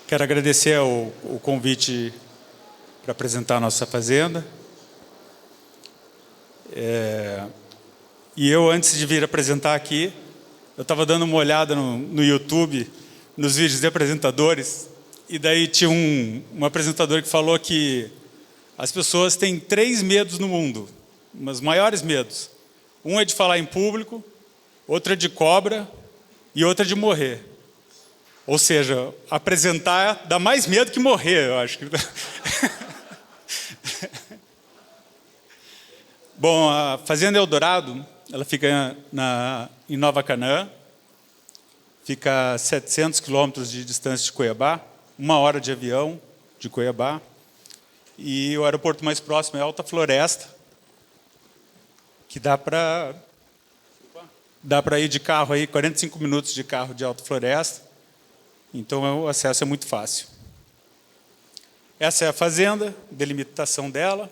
Quero agradecer o convite para apresentar a nossa fazenda. E eu, antes de vir apresentar aqui, eu estava dando uma olhada no YouTube, nos vídeos de apresentadores, e daí tinha um apresentador que falou que as pessoas têm 3 medos no mundo, os maiores medos. Um é de falar em público, outro é de cobra e outro é de morrer. Ou seja, apresentar dá mais medo que morrer, eu acho. Bom, a Fazenda Eldorado, ela fica em Nova Canaã, fica a 700 quilômetros de distância de Cuiabá, 1 hora de avião de Cuiabá, e o aeroporto mais próximo é Alta Floresta, que dá para ir de carro aí, 45 minutos de carro de Alta Floresta. Então, o acesso é muito fácil. Essa é a fazenda, delimitação dela.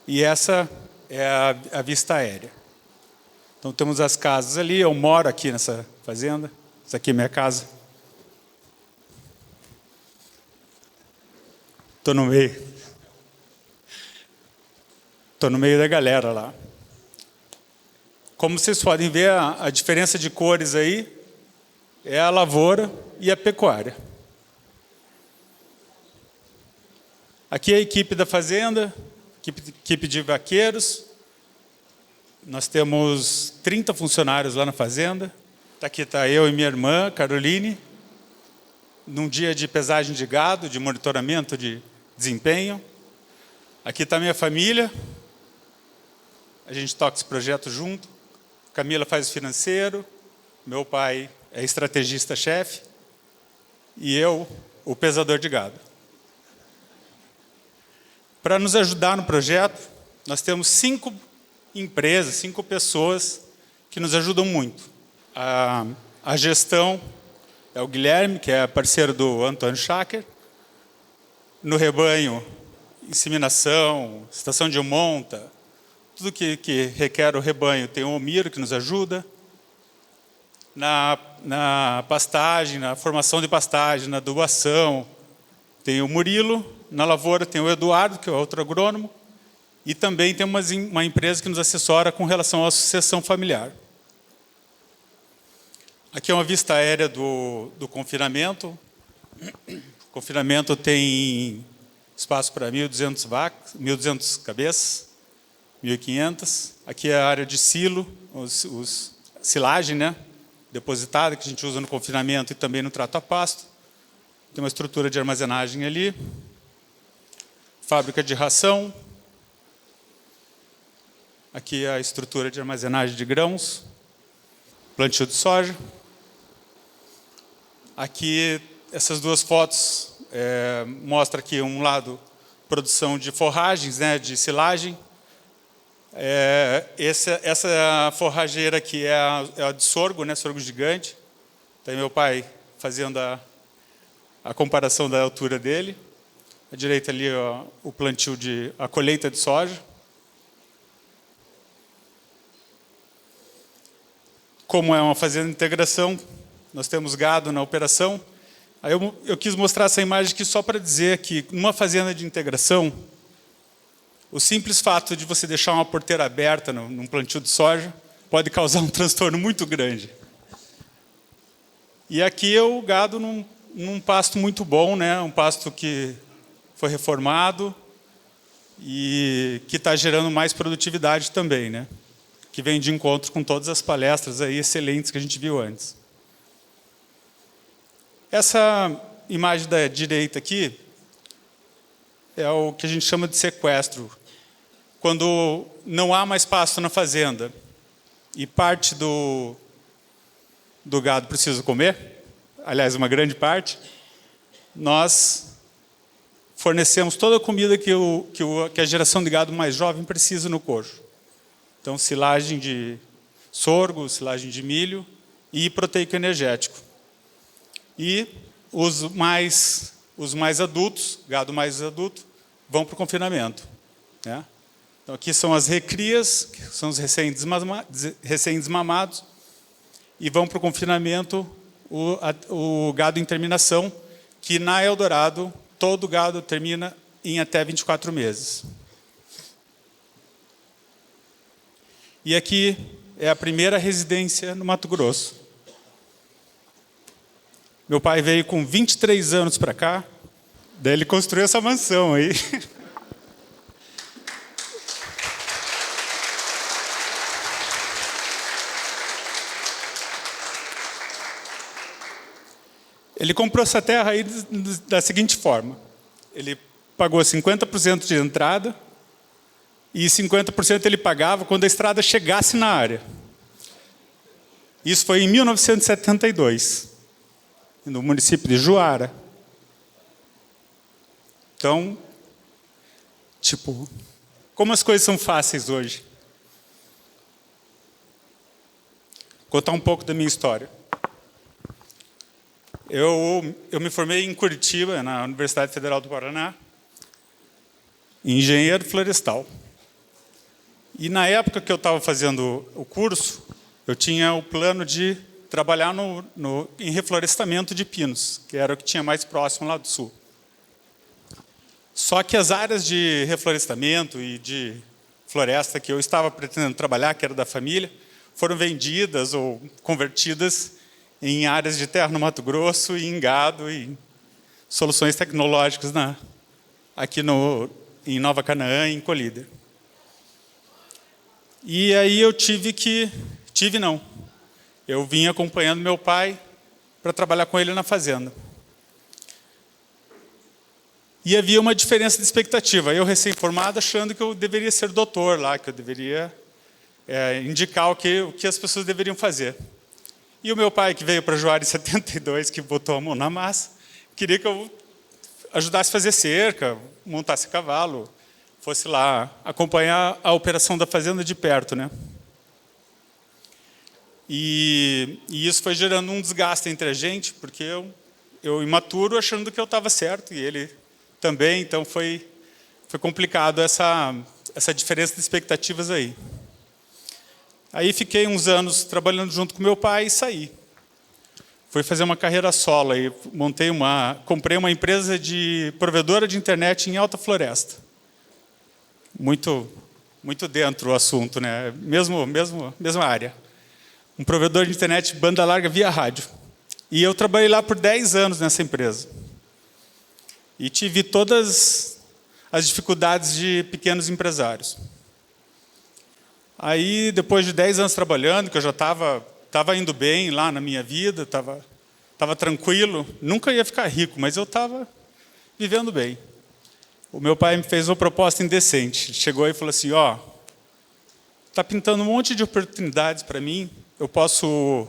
E essa é a vista aérea. Então, temos as casas ali. Eu moro aqui nessa fazenda. Essa aqui é minha casa. Estou no meio. Estou no meio da galera lá. Como vocês podem ver, a diferença de cores aí é a lavoura e a pecuária. Aqui é a equipe da fazenda, equipe de vaqueiros. Nós temos 30 funcionários lá na fazenda. Aqui está eu e minha irmã, Caroline, num dia de pesagem de gado, de monitoramento de desempenho. Aqui está a minha família. A gente toca esse projeto junto. Camila faz o financeiro. Meu pai é estrategista-chefe. E eu, o pesador de gado. Para nos ajudar no projeto, nós temos 5 empresas, 5 pessoas que nos ajudam muito. A gestão é o Guilherme, que é parceiro do Antônio Schacker. No rebanho, inseminação, estação de monta, tudo que requer o rebanho. Tem o Omiro, que nos ajuda. Na pastagem, na formação de pastagem, na adubação, tem o Murilo. Na lavoura tem o Eduardo, que é outro agrônomo. E também tem uma empresa que nos assessora com relação à sucessão familiar. Aqui é uma vista aérea do confinamento. O confinamento tem espaço para 1.200 vacas, 1.200 cabeças, 1.500. Aqui é a área de silo, silagem, né? Depositada, que a gente usa no confinamento e também no trato a pasto. Tem uma estrutura de armazenagem ali. Fábrica de ração. Aqui a estrutura de armazenagem de grãos. Plantio de soja. Aqui, essas 2 fotos mostram aqui um lado produção de forragens, né, de silagem. Essa forrageira aqui é a de sorgo, né, sorgo gigante. Tem meu pai fazendo a comparação da altura dele. À direita ali o plantio a colheita de soja. Como é uma fazenda de integração, nós temos gado na operação. Aí eu quis mostrar essa imagem aqui só para dizer que numa fazenda de integração, o simples fato de você deixar uma porteira aberta num plantio de soja pode causar um transtorno muito grande. E aqui é o gado num pasto muito bom, né? Um pasto que foi reformado e que está gerando mais produtividade também, né? Que vem de encontro com todas as palestras aí excelentes que a gente viu antes. Essa imagem da direita aqui é o que a gente chama de sequestro. Quando não há mais pasto na fazenda e parte do gado precisa comer, aliás, uma grande parte, nós fornecemos toda a comida que a geração de gado mais jovem precisa no coxo. Então, silagem de sorgo, silagem de milho e proteico energético. E os mais adultos, gado mais adulto, vão para o confinamento, né? Então, aqui são as recrias, que são os recém-desmamados, e vão para o confinamento o gado em terminação, que na Eldorado, todo gado termina em até 24 meses. E aqui é a primeira residência no Mato Grosso. Meu pai veio com 23 anos para cá, daí ele construiu essa mansão aí. Ele comprou essa terra aí da seguinte forma. Ele pagou 50% de entrada e 50% ele pagava quando a estrada chegasse na área. Isso foi em 1972, no município de Juara. Então, como as coisas são fáceis hoje. Vou contar um pouco da minha história. Eu me formei em Curitiba, na Universidade Federal do Paraná, engenheiro florestal. E na época que eu estava fazendo o curso, eu tinha o plano de trabalhar em reflorestamento de pinos, que era o que tinha mais próximo lá do sul. Só que as áreas de reflorestamento e de floresta que eu estava pretendendo trabalhar, que era da família, foram vendidas ou convertidas em áreas de terra no Mato Grosso e em gado e soluções tecnológicas aqui em Nova Canaã e em Colíder. E aí eu vim acompanhando meu pai para trabalhar com ele na fazenda. E havia uma diferença de expectativa. Eu, recém-formado, achando que eu deveria ser doutor lá, que eu deveria indicar o que as pessoas deveriam fazer. E o meu pai, que veio para Juara em 72, que botou a mão na massa, queria que eu ajudasse a fazer cerca, montasse cavalo, fosse lá acompanhar a operação da fazenda de perto, né? E isso foi gerando um desgaste entre a gente, porque eu imaturo achando que eu estava certo, e ele também, então foi complicado essa diferença de expectativas aí. Aí fiquei uns anos trabalhando junto com meu pai e saí. Fui fazer uma carreira solo e comprei uma empresa de provedora de internet em Alta Floresta. Muito dentro do assunto, né? Mesma área. Um provedor de internet banda larga via rádio. E eu trabalhei lá por 10 anos nessa empresa. E tive todas as dificuldades de pequenos empresários. Aí, depois de 10 anos trabalhando, que eu já estava indo bem lá na minha vida, estava tranquilo, nunca ia ficar rico, mas eu estava vivendo bem. O meu pai me fez uma proposta indecente. Chegou e falou assim, está pintando um monte de oportunidades para mim, eu posso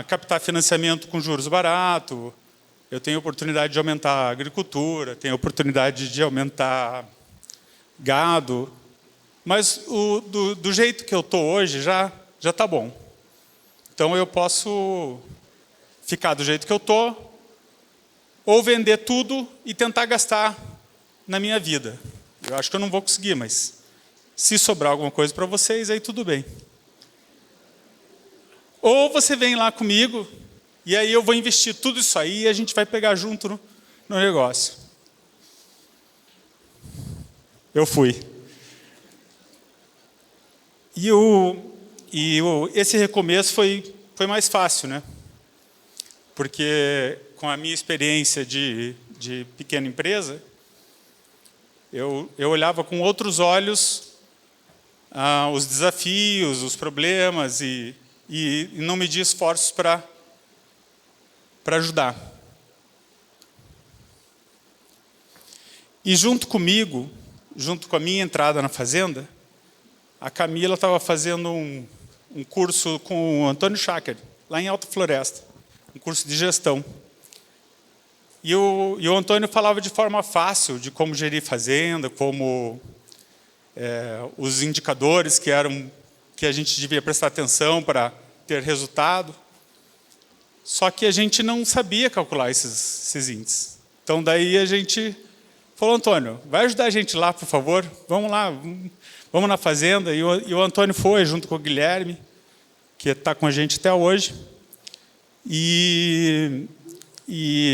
captar financiamento com juros baratos, eu tenho oportunidade de aumentar a agricultura, tenho oportunidade de aumentar gado, mas do jeito que eu estou hoje já está bom. Então eu posso ficar do jeito que eu estou, ou vender tudo e tentar gastar na minha vida. Eu acho que eu não vou conseguir, mas se sobrar alguma coisa para vocês, aí tudo bem. Ou você vem lá comigo, e aí eu vou investir tudo isso aí e a gente vai pegar junto no negócio. Eu fui. Esse recomeço foi mais fácil, né? Porque com a minha experiência de pequena empresa, eu olhava com outros olhos os desafios, os problemas e não media esforços para ajudar. E junto comigo, junto com a minha entrada na fazenda, a Camila estava fazendo um curso com o Antônio Schacker, lá em Alta Floresta, um curso de gestão. E o Antônio falava de forma fácil de como gerir fazenda, como os indicadores que a gente devia prestar atenção para ter resultado. Só que a gente não sabia calcular esses índices. Então, daí a gente falou, Antônio, vai ajudar a gente lá, por favor? Vamos lá, vamos na fazenda. E o Antônio foi, junto com o Guilherme. que está com a gente até hoje. E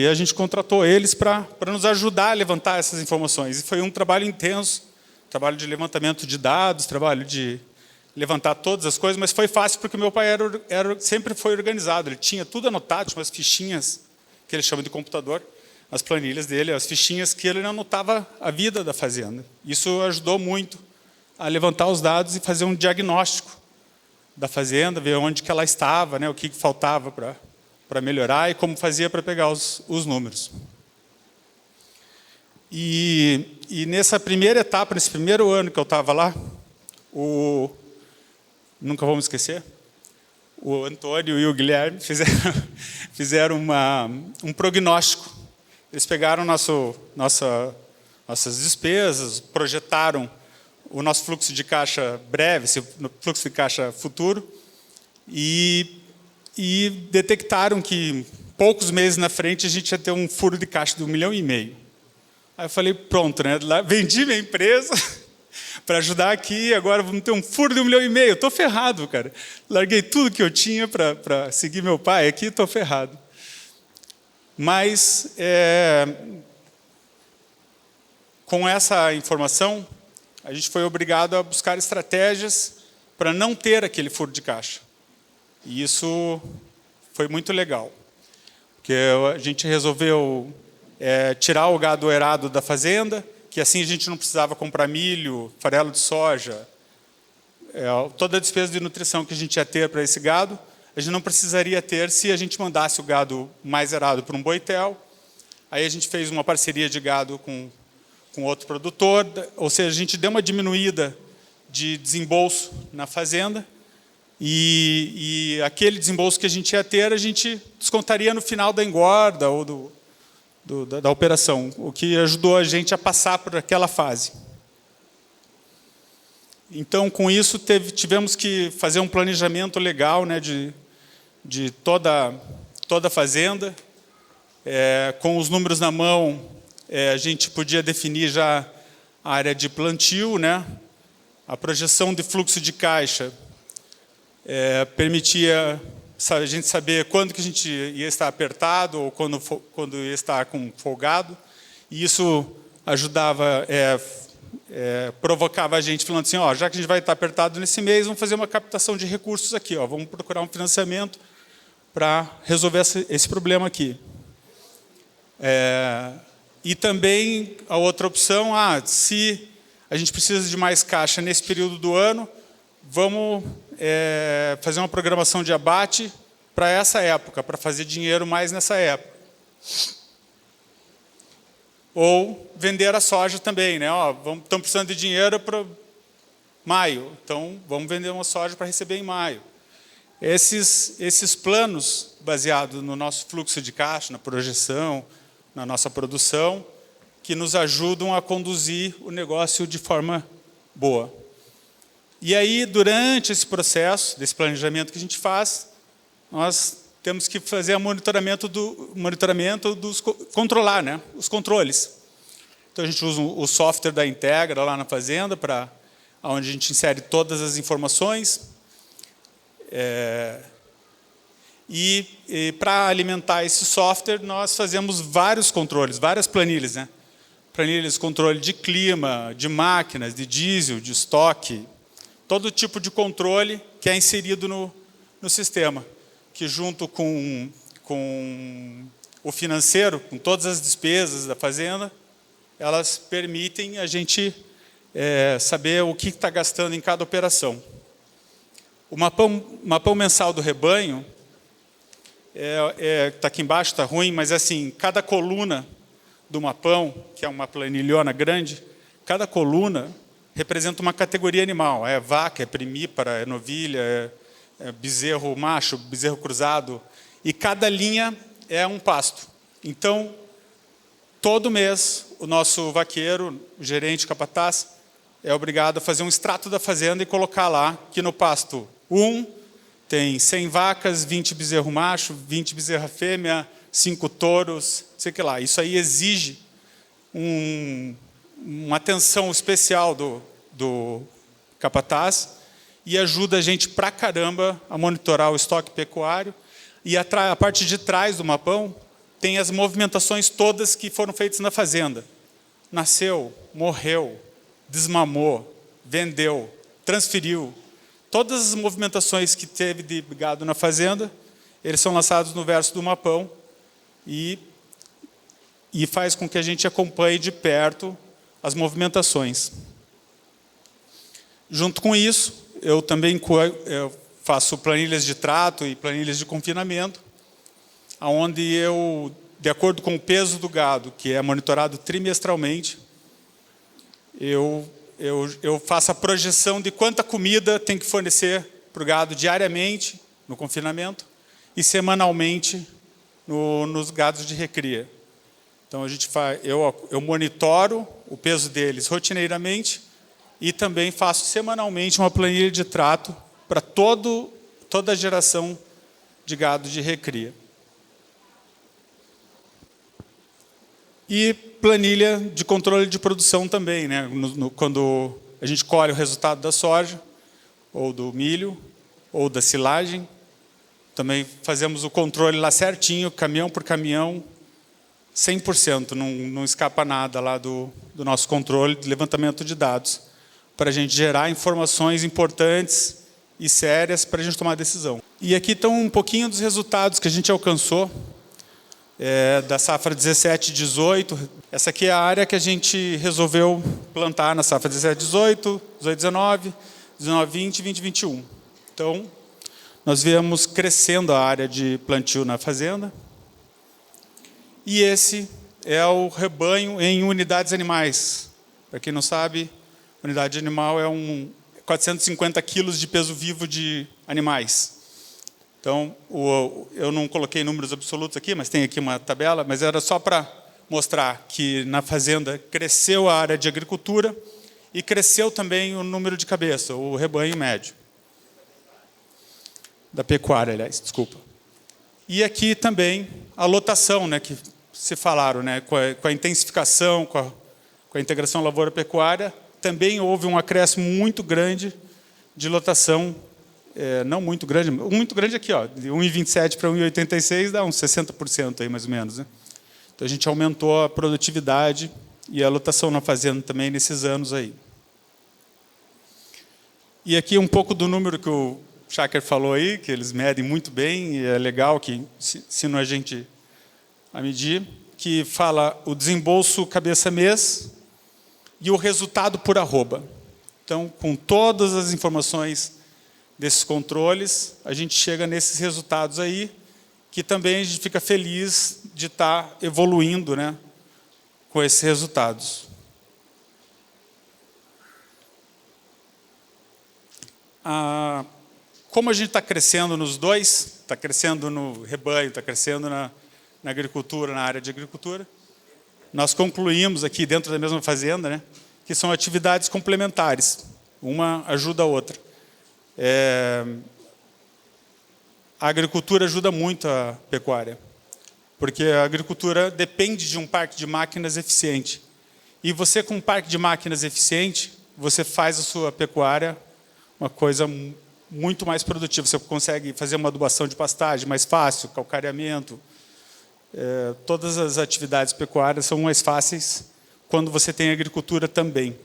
a gente contratou eles para nos ajudar a levantar essas informações. E foi um trabalho intenso, trabalho de levantamento de dados, trabalho de levantar todas as coisas, mas foi fácil porque meu pai sempre foi organizado. Ele tinha tudo anotado, tinha umas fichinhas, que ele chama de computador, as planilhas dele, as fichinhas que ele anotava a vida da fazenda. Isso ajudou muito a levantar os dados e fazer um diagnóstico da fazenda, ver onde que ela estava, né, o que faltava para melhorar e como fazia para pegar os números. E nessa primeira etapa, nesse primeiro ano que eu estava lá, nunca vamos esquecer, o Antônio e o Guilherme fizeram um prognóstico. Eles pegaram nossas despesas, projetaram o nosso fluxo de caixa breve, esse fluxo de caixa futuro, e detectaram que poucos meses na frente a gente ia ter um furo de caixa de 1,5 milhão. Aí eu falei, pronto, né? Vendi minha empresa para ajudar aqui, agora vamos ter um furo de 1,5 milhão. Estou ferrado, cara. Larguei tudo que eu tinha para seguir meu pai aqui, estou ferrado. Mas, com essa informação, a gente foi obrigado a buscar estratégias para não ter aquele furo de caixa. E isso foi muito legal, porque a gente resolveu tirar o gado errado da fazenda, que assim a gente não precisava comprar milho, farelo de soja, toda a despesa de nutrição que a gente ia ter para esse gado, a gente não precisaria ter se a gente mandasse o gado mais errado para um boitel. Aí a gente fez uma parceria de gado com outro produtor, ou seja, a gente deu uma diminuída de desembolso na fazenda, e aquele desembolso que a gente ia ter, a gente descontaria no final da engorda ou da operação, o que ajudou a gente a passar por aquela fase. Então, com isso, tivemos que fazer um planejamento legal, né, de toda a fazenda. Com os números na mão, a gente podia definir já a área de plantio, né? A projeção de fluxo de caixa permitia a gente saber quando que a gente ia estar apertado ou quando ia estar folgado. E isso ajudava, provocava a gente falando assim, já que a gente vai estar apertado nesse mês, vamos fazer uma captação de recursos aqui, vamos procurar um financiamento para resolver esse problema aqui. E também a outra opção, se a gente precisa de mais caixa nesse período do ano, vamos fazer uma programação de abate para essa época, para fazer dinheiro mais nessa época. Ou vender a soja também, né? Estamos precisando de dinheiro para maio, então vamos vender uma soja para receber em maio. Esses planos, baseados no nosso fluxo de caixa, na projeção, na nossa produção, que nos ajudam a conduzir o negócio de forma boa. E aí, durante esse processo, desse planejamento que a gente faz, nós temos que fazer o monitoramento controlar, né, os controles. Então, a gente usa o software da Integra lá na fazenda, onde a gente insere todas as informações. E para alimentar esse software, nós fazemos vários controles, várias planilhas, né? Planilhas de controle de clima, de máquinas, de diesel, de estoque, todo tipo de controle que é inserido no sistema, que junto com o financeiro, com todas as despesas da fazenda, elas permitem a gente saber o que está gastando em cada operação. O mapão mensal do rebanho, está aqui embaixo, está ruim, mas assim, cada coluna do mapão, que é uma planilhona grande, cada coluna representa uma categoria animal. É vaca, é primípara, é novilha, é bezerro macho, bezerro cruzado. E cada linha é um pasto. Então, todo mês, o nosso vaqueiro, o gerente capataz, é obrigado a fazer um extrato da fazenda e colocar lá que no pasto 1 tem 100 vacas, 20 bezerro macho, 20 bezerra fêmea, 5 touros, sei que lá. Isso aí exige uma atenção especial do capataz e ajuda a gente pra caramba a monitorar o estoque pecuário. E a parte de trás do mapão tem as movimentações todas que foram feitas na fazenda. Nasceu, morreu, desmamou, vendeu, transferiu. Todas as movimentações que teve de gado na fazenda, eles são lançados no verso do mapão e faz com que a gente acompanhe de perto as movimentações. Junto com isso, eu também faço planilhas de trato e planilhas de confinamento, onde eu, de acordo com o peso do gado, que é monitorado trimestralmente, eu faço a projeção de quanta comida tem que fornecer para o gado diariamente, no confinamento, e semanalmente nos gados de recria. Então, eu monitoro o peso deles rotineiramente e também faço semanalmente uma planilha de trato para toda a geração de gado de recria. E planilha de controle de produção também, né? Quando a gente colhe o resultado da soja, ou do milho, ou da silagem, também fazemos o controle lá certinho, caminhão por caminhão, 100%, não escapa nada lá do nosso controle de levantamento de dados, para a gente gerar informações importantes e sérias para a gente tomar decisão. E aqui estão um pouquinho dos resultados que a gente alcançou da safra 17/18. Essa aqui é a área que a gente resolveu plantar na safra 17/18, 18/19, 19/20 e 20/21. Então, nós viemos crescendo a área de plantio na fazenda. E esse é o rebanho em unidades animais. Para quem não sabe, unidade animal é 450 quilos de peso vivo de animais. Então, eu não coloquei números absolutos aqui, mas tem aqui uma tabela, mas era só para mostrar que na fazenda cresceu a área de agricultura e cresceu também o número de cabeça, o rebanho médio. Da pecuária, aliás, desculpa. E aqui também a lotação, né, que se falaram, né, com a intensificação, com a integração lavoura-pecuária, também houve um acréscimo muito grande de lotação, não muito grande aqui, ó, de 1,27 para 1,86 dá uns 60% aí, mais ou menos, né? Então a gente aumentou a produtividade e a lotação na fazenda também nesses anos aí. E aqui um pouco do número que o Schacker falou aí, que eles medem muito bem, e é legal que ensinam a gente a medir, que fala o desembolso cabeça-mês e o resultado por arroba. Então, com todas as informações desses controles, a gente chega nesses resultados aí, que também a gente fica feliz de estar evoluindo, né, com esses resultados. Como a gente está crescendo nos dois, está crescendo no rebanho, está crescendo na agricultura, na área de agricultura, nós concluímos aqui dentro da mesma fazenda, né, que são atividades complementares, uma ajuda a outra. A agricultura ajuda muito a pecuária, porque a agricultura depende de um parque de máquinas eficiente. E você, com um parque de máquinas eficiente, você faz a sua pecuária uma coisa muito mais produtiva. Você consegue fazer uma adubação de pastagem mais fácil, calcareamento. Todas as atividades pecuárias são mais fáceis quando você tem agricultura também.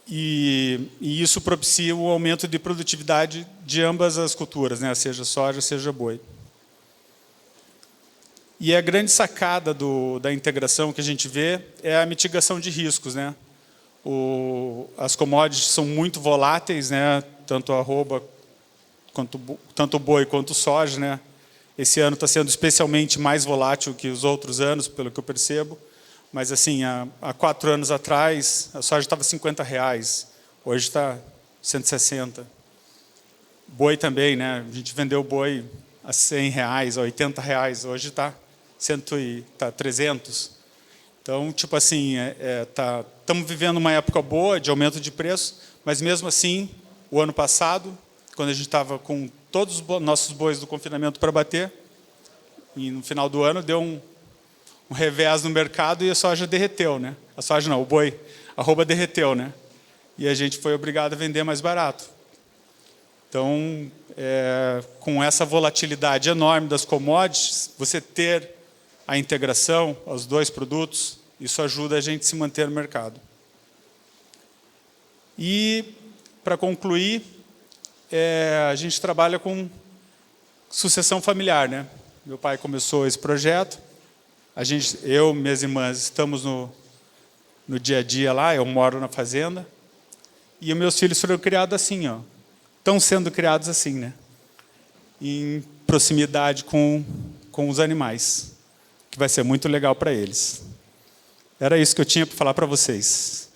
E isso propicia o aumento de produtividade de ambas as culturas, né? Seja soja, seja boi. E a grande sacada da integração que a gente vê é a mitigação de riscos, né? As commodities são muito voláteis, né? Tanto a arroba, tanto o boi quanto o soja, né? Esse ano está sendo especialmente mais volátil que os outros anos, pelo que eu percebo. Mas, assim, há 4 anos atrás, a soja estava R$50, hoje está 160. Boi também, né? A gente vendeu boi a R$100, a R$80, hoje está 300. Então, tipo assim, estamos vivendo uma época boa de aumento de preço, mas mesmo assim, o ano passado, quando a gente estava com todos os nossos bois do confinamento para bater, e no final do ano deu um revés no mercado e a soja derreteu, né? A soja não, o boi, a arroba derreteu, né? e a gente foi obrigado a vender mais barato. Então, com essa volatilidade enorme das commodities, você ter a integração, os dois produtos, isso ajuda a gente a se manter no mercado. E, para concluir, a gente trabalha com sucessão familiar, né? Meu pai começou esse projeto, eu e minhas irmãs estamos no dia a dia lá, eu moro na fazenda, e os meus filhos foram criados assim, ó. Estão sendo criados assim, né? Em proximidade com os animais, que vai ser muito legal para eles. Era isso que eu tinha para falar para vocês.